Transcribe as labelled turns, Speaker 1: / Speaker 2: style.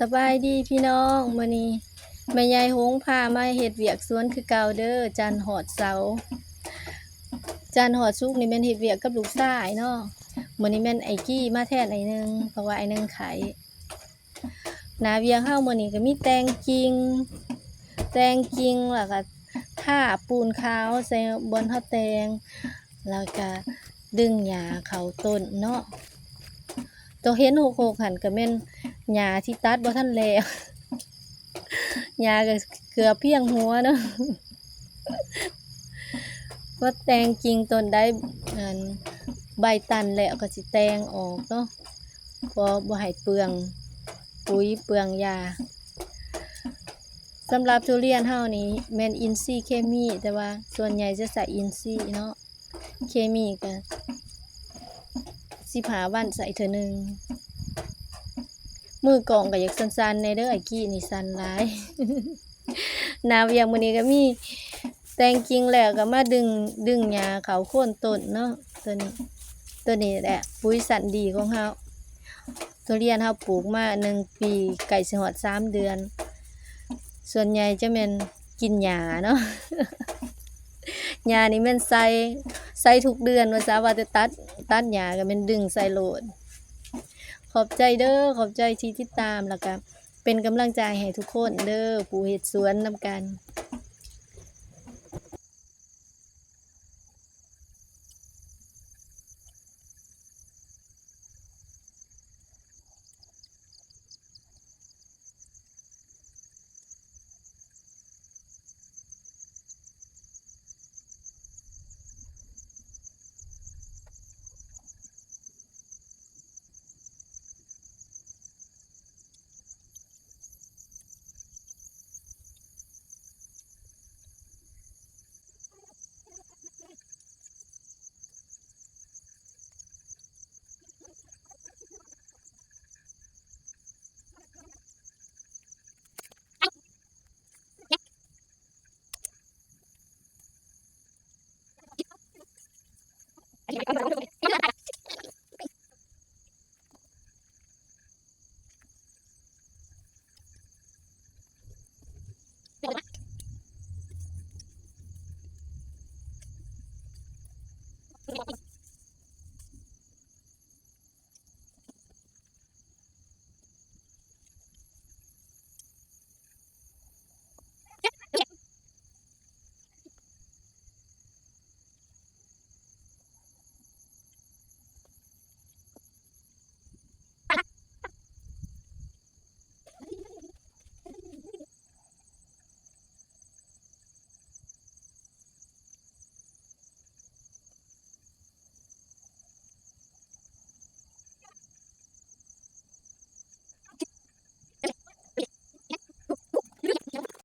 Speaker 1: สบายดีพี่น้องมื้อนี้แม่ยายหงพามาเฮ็ดเวียกสวนคือเก่าเด้อจันทร์ฮอดเสาร์จันทร์ฮอดศุกร์นี่แม่นเฮ็ดเวียกกับลูกชายเนาะมื้อนี้แม่นไอ้กี้มาแทนไอ้หนึ่งเพราะว่าไอ้หนึ่งไข้หน้าเวียกเฮามื้อนี้ก็มีแต่งกิ่งแล้วก็ทาปูนขาวใส่บอนเฮาแต่งแล้วก็ดึงหญ้าเข้าต้นเนาะตัวเห็นโหกๆหั่นก็แม่นหญ้าที่ตัดบ่ทันแล้ว หญ้าก็เกือบเพียงหัวเนาะว่าแต่งกิ่งต้นใดอันใบตันแล้วก็สิแต่งออกเนาะบ่ให้เปลืองปุ๋ยเปลืองยาสำหรับทุเรียนเฮานี่แม่นอินทรีย์เคมีแต่ว่าส่วนใหญ่จะใส่อินทรีย์เนาะเคมีก็15วันใส่เทื่อหนึ่งมือกล่องก็อยากสั่นๆในเด้อไอ้กี้นี่สั่นหลาย หน้าเวียกมื้อนี้ก็มีแต่งกิ่งแล้วก็มาดึงหญ้าเข้าโคนต้นเนาะตัวนี้แหละปุ๋ยสันดีของเฮาทุเรียนเฮาปลูกมา1 ปีใกล้สิฮอด3 เดือนส่วนใหญ่จะแม่นกินหญ้าเนาะ หญ้านี่แม่นใส่ทุกเดือนว่าซะว่าแต่ตัดหญ้าก็แม่นดึงใส่โลดขอบใจเด้อขอบใจที่ติดตามแล้วก็เป็นกำลังใจให้ทุกคนเด้อผู้เฮ็ดสวนนำกัน